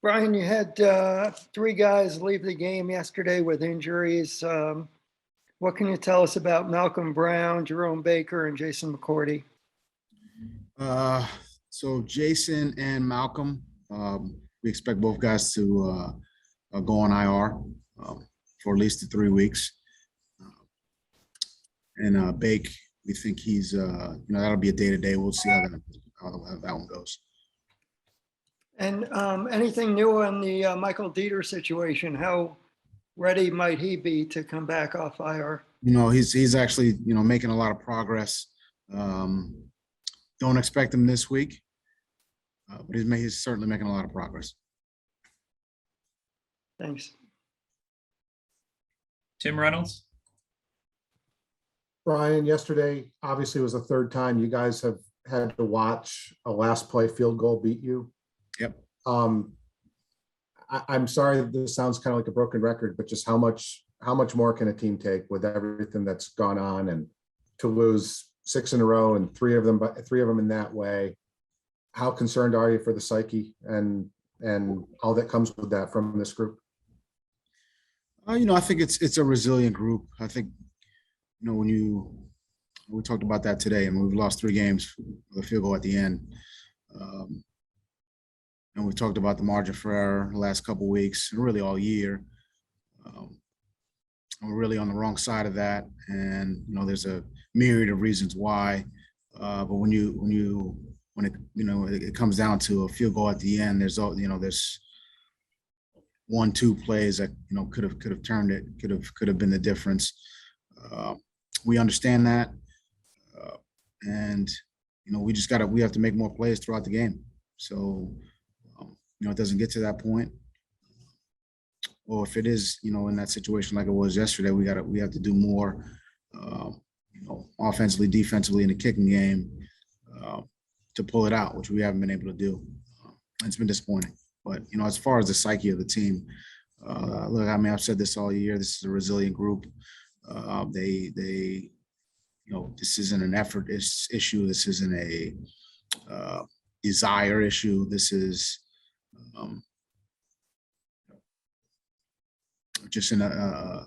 Brian, you had three guys leave the game yesterday with injuries. What can you tell us about Malcolm Brown, Jerome Baker, and Jason McCourty? So Jason and Malcolm, we expect both guys to go on IR for at least 3 weeks. And Bake, we think he's, that'll be a day-to-day. We'll see how that one goes. And anything new on the Michael Dieter situation? How ready might he be to come back off IR? He's actually, making a lot of progress. Don't expect him this week, but he's certainly making a lot of progress. Thanks. Tim Reynolds. Brian, yesterday obviously was the third time you guys have had to watch a last play field goal beat you. Yep. I'm sorry that this sounds kind of like a broken record, but just how much more can a team take with everything that's gone on, and to lose 6 in a row and three of them in that way? How concerned are you for the psyche and all that comes with that from this group? I think it's a resilient group. I think, we talked about that today, and we've lost 3 games with a field goal at the end. And we talked about the margin for error the last couple of weeks, and really all year. We're really on the wrong side of that, and there's a myriad of reasons why. But when it comes down to a field goal at the end, there's 1-2 plays that could have turned it, could have been the difference. We understand that, and we have to make more plays throughout the game. So it doesn't get to that point. Or if it is, in that situation like it was yesterday, we have to do more, offensively, defensively in the kicking game to pull it out, which we haven't been able to do. It's been disappointing. But as far as the psyche of the team, look, I've said this all year. This is a resilient group. This isn't an effort issue. This isn't a desire issue. This is just in a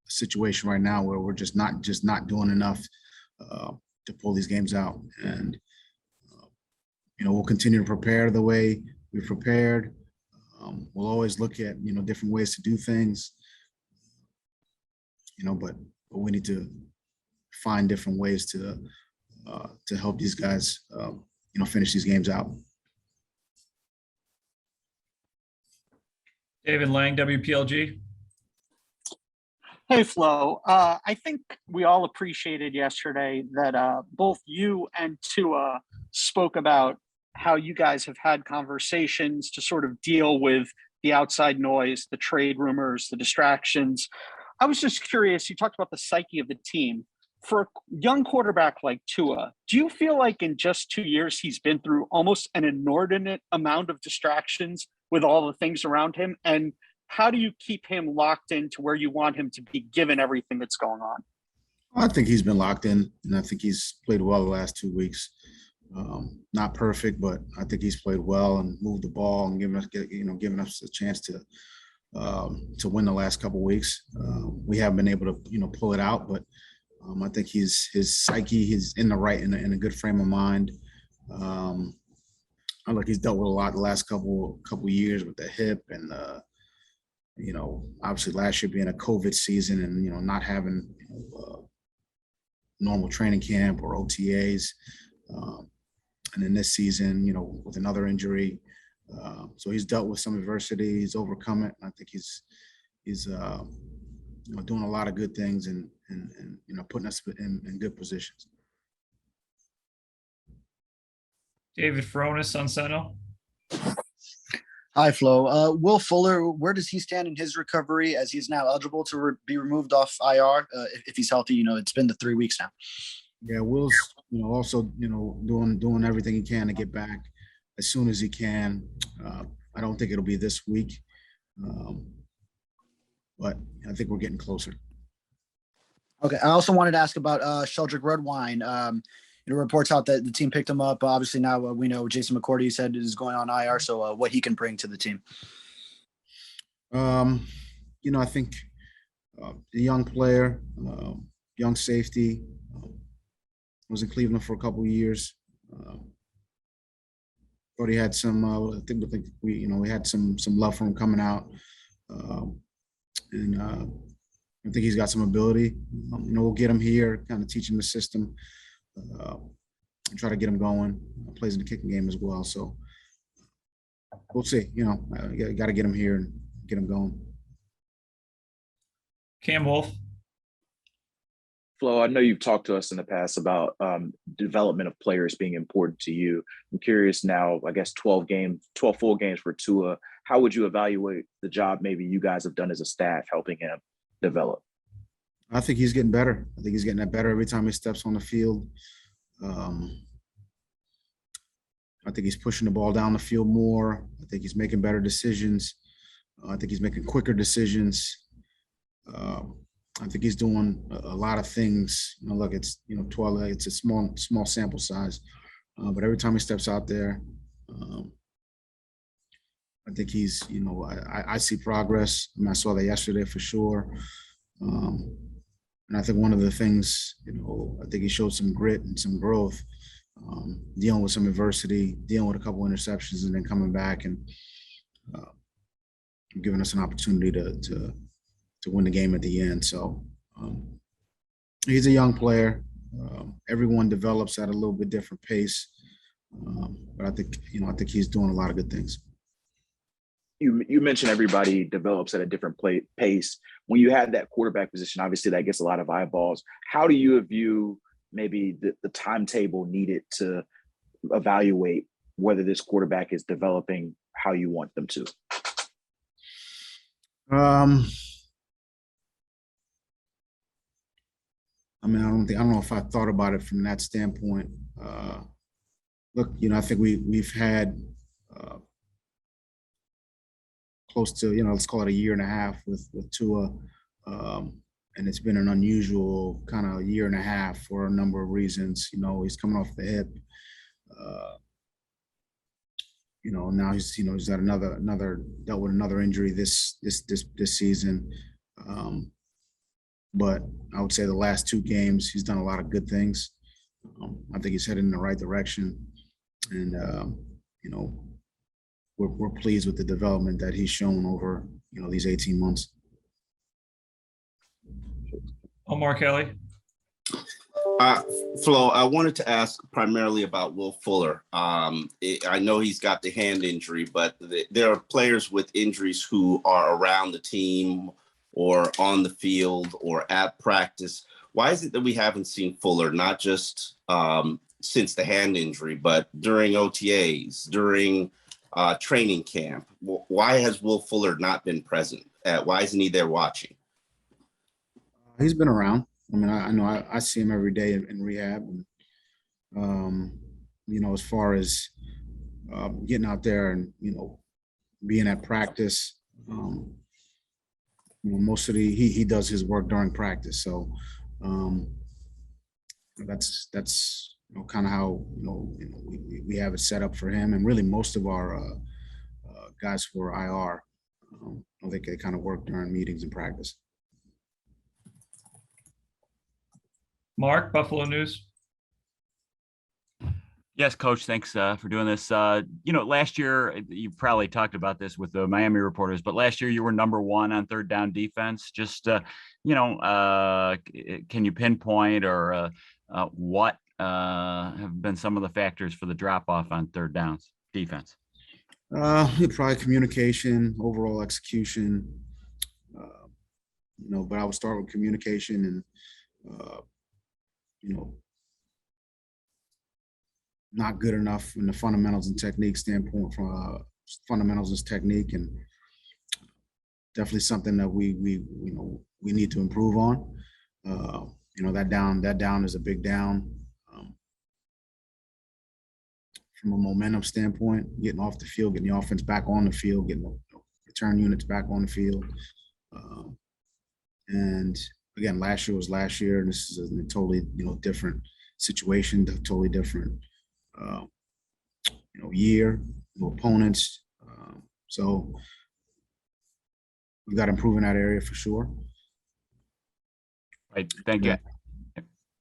situation right now where we're just not doing enough to pull these games out. And we'll continue to prepare the way we've prepared. We'll always look at different ways to do things. But we need to find different ways to help these guys finish these games out. David Lang, WPLG. Hey, Flo. I think we all appreciated yesterday that both you and Tua spoke about how you guys have had conversations to sort of deal with the outside noise, the trade rumors, the distractions. I was just curious, you talked about the psyche of the team. For a young quarterback like Tua, do you feel like in just 2 years he's been through almost an inordinate amount of distractions with all the things around him? And how do you keep him locked into where you want him to be given everything that's going on? I think he's been locked in, and I think he's played well the last 2 weeks. Not perfect, but I think he's played well and moved the ball and giving us a chance to win the last couple of weeks. We haven't been able to pull it out, but I think his psyche, he's in a good frame of mind. He's dealt with a lot the last couple years with the hip and obviously last year being a COVID season and not having normal training camp or OTAs, and then this season with another injury. So he's dealt with some adversity. He's overcome it. And I think he's doing a lot of good things and putting us in good positions. David Furones, Sun Sentinel. Hi, Flo. Will Fuller, where does he stand in his recovery as he's now eligible to be removed off IR if he's healthy? It's been the 3 weeks now. Yeah, Will's also doing everything he can to get back as soon as he can. I don't think it'll be this week, but I think we're getting closer. Okay. I also wanted to ask about Sheldrick Redwine. reports out that the team picked him up. Obviously, now we know Jason McCourty said is going on IR. So what he can bring to the team. I think a young player, young safety, was in Cleveland for a couple of years. Thought he had some. I think we had some love for him coming out, and I think he's got some ability. We'll get him here, kind of teach him the system, and try to get him going. Plays in the kicking game as well, so we'll see. You got to get him here and get him going. Cam Wolf. Flo, I know you've talked to us in the past about development of players being important to you. I'm curious now, I guess 12 full games for Tua. How would you evaluate the job maybe you guys have done as a staff helping him develop? I think he's getting better. I think he's getting that better every time he steps on the field. I think he's pushing the ball down the field more. I think he's making better decisions. I think he's making quicker decisions. I think he's doing a lot of things. Look, it's 12. It's a small sample size, but every time he steps out there, I think he's. I see progress. I saw that yesterday for sure. And I think one of the things, I think he showed some grit and some growth, dealing with some adversity, dealing with a couple of interceptions, and then coming back and giving us an opportunity to win the game at the end. So he's a young player. Everyone develops at a little bit different pace, but I think he's doing a lot of good things. You mentioned everybody develops at a different pace. When you had that quarterback position, obviously that gets a lot of eyeballs. How do you view maybe the timetable needed to evaluate whether this quarterback is developing how you want them to? I don't know if I thought about it from that standpoint. Look, I think we've had close to, let's call it a year and a half with Tua, and it's been an unusual kind of year and a half for a number of reasons. He's coming off the hip. Now he's had dealt with another injury this season. But I would say the last 2 games, he's done a lot of good things. I think he's headed in the right direction. And, we're pleased with the development that he's shown over, these 18 months. Omar Kelly. Flo, I wanted to ask primarily about Will Fuller. I know he's got the hand injury, but there are players with injuries who are around the team or on the field or at practice. Why is it that we haven't seen Fuller, not just since the hand injury, but during OTAs, during training camp? Why has Will Fuller not been present? Why isn't he there watching? He's been around. I know I see him every day in rehab. And, as far as getting out there and, being at practice, most of he does his work during practice. So that's kind of how, we have it set up for him. And really most of our guys who are IR, they kind of work during meetings and practice. Mark, Buffalo News. Yes, Coach, thanks for doing this. Last year, you probably talked about this with the Miami reporters, but last year you were number 1 on third down defense. Just, can you pinpoint or what have been some of the factors for the drop-off on third downs defense? Probably communication, overall execution, but I would start with communication and, not good enough in the fundamentals and technique standpoint from fundamentals and technique, and definitely something that we need to improve on. That down is a big down. From a momentum standpoint, getting off the field, getting the offense back on the field, getting the return units back on the field. And again, last year was last year, and this is a totally different situation, totally different, year, new opponents. So we got to improve in that area for sure. Right. Thank you.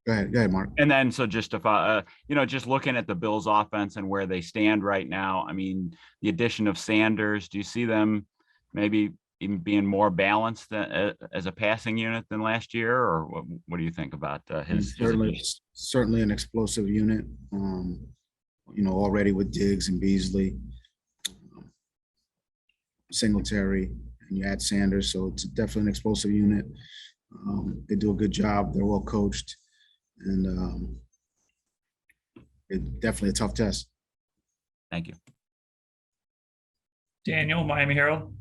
Go ahead, Mark. And then, so just to, just looking at the Bills offense and where they stand right now, I mean, the addition of Sanders, do you see them maybe even being more balanced as a passing unit than last year? Or what do you think about his certainly an explosive unit, already with Diggs and Beasley, Singletary, and you add Sanders. So it's definitely an explosive unit. They do a good job. They're well coached. And it's definitely a tough test. Thank you. Daniel, Miami Herald.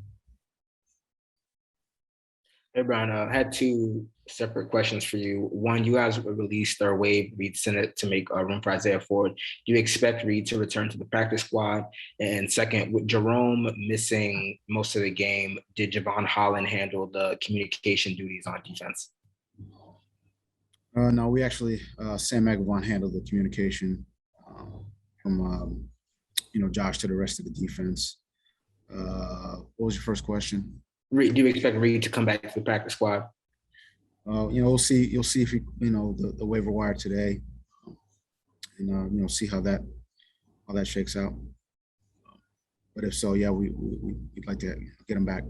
Hey, Brian, I had two separate questions for you. One, you guys released or waived Reed Sinnett to make room for Isaiah Ford. Do you expect Reed to return to the practice squad? And second, with Jerome missing most of the game, did Javon Holland handle the communication duties on defense? No, we actually, Sam Agavon handled the communication from, Josh to the rest of the defense. What was your first question? Reed, do you expect Reed to come back to the practice squad? We'll see. You'll see if he, the waiver wire today, and see how that shakes out. But if so, yeah, we'd like to get him back.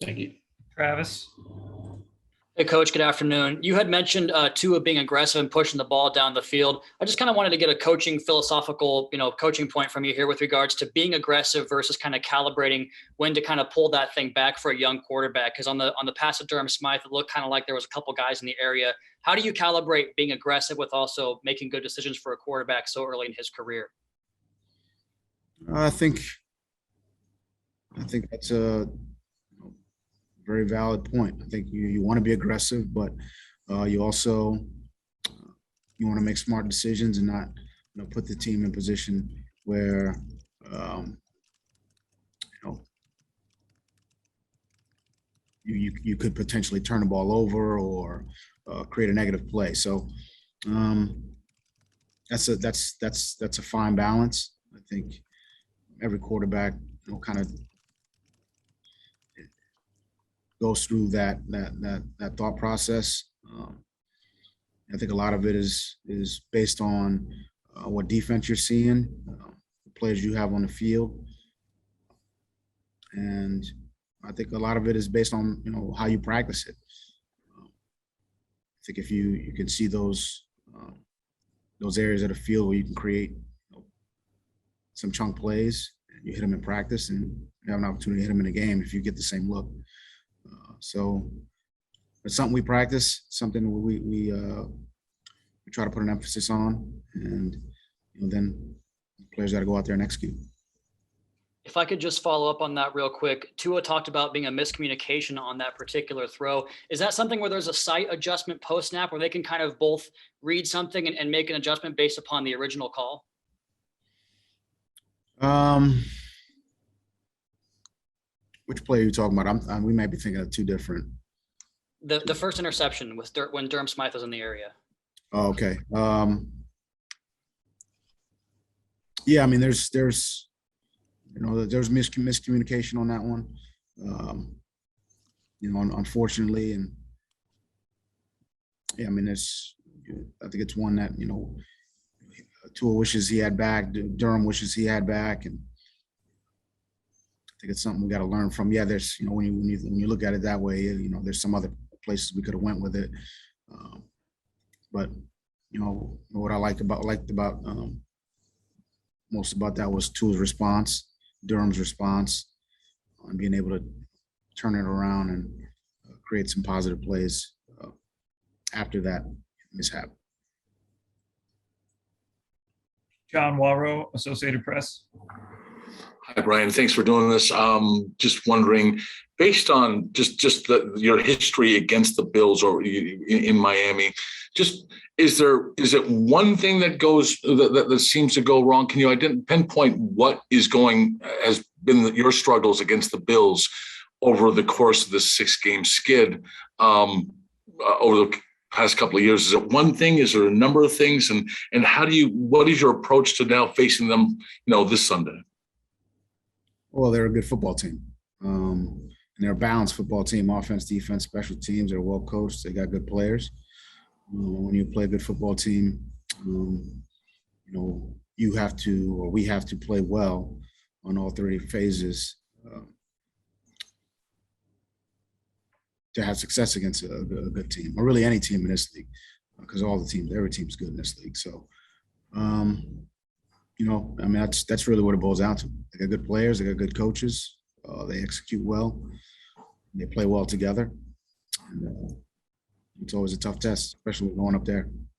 Thank you. Travis. Hey, Coach, good afternoon. You had mentioned Tua being aggressive and pushing the ball down the field. I just kind of wanted to get a coaching philosophical, coaching point from you here with regards to being aggressive versus kind of calibrating when to kind of pull that thing back for a young quarterback. Because on the pass of Durham Smythe, it looked kind of like there was a couple guys in the area. How do you calibrate being aggressive with also making good decisions for a quarterback so early in his career? I think that's a very valid point. I think you want to be aggressive, but you also you want to make smart decisions and not put the team in position where you could potentially turn the ball over or create a negative play. So that's a fine balance. I think every quarterback kind of goes through that thought process. I think a lot of it is based on what defense you're seeing, the players you have on the field, and I think a lot of it is based on how you practice it. I think if you can see those areas of the field where you can create some chunk plays, and you hit them in practice, and you have an opportunity to hit them in a game if you get the same look. So it's something we practice, something we try to put an emphasis on, and then players got to go out there and execute. If I could just follow up on that real quick, Tua talked about being a miscommunication on that particular throw. Is that something where there's a sight adjustment post snap where they can kind of both read something and make an adjustment based upon the original call? Which play are you talking about? We might be thinking of two different. The first interception was when Durham Smythe was in the area. Oh, okay. Yeah, I mean, there's miscommunication on that one. Unfortunately, and yeah, I mean, I think it's one that Tua wishes he had back. Durham wishes he had back, and I think it's something we got to learn from. Yeah, there's when you look at it that way, there's some other places we could have went with it, but what I liked about most about that was Tua's response, Durham's response, and being able to turn it around and create some positive plays after that mishap. John Warrow, Associated Press. Hi, Brian. Thanks for doing this. Just wondering, based on just your history against the Bills or in Miami, is it one thing that seems to go wrong? Can you pinpoint what has been your struggles against the Bills over the course of this 6-game skid over the past couple of years? Is it one thing? Is there a number of things? And what is your approach to now facing them, this Sunday? Well, they're a good football team. And they're a balanced football team, offense, defense, special teams. They're well coached. They got good players. When you play a good football team, you have to, or we have to play well on all 30 phases to have success against a good team, or really any team in this league, because every team's good in this league. So, that's really what it boils down to. They got good players, they got good coaches, they execute well, they play well together. And, it's always a tough test, especially going up there.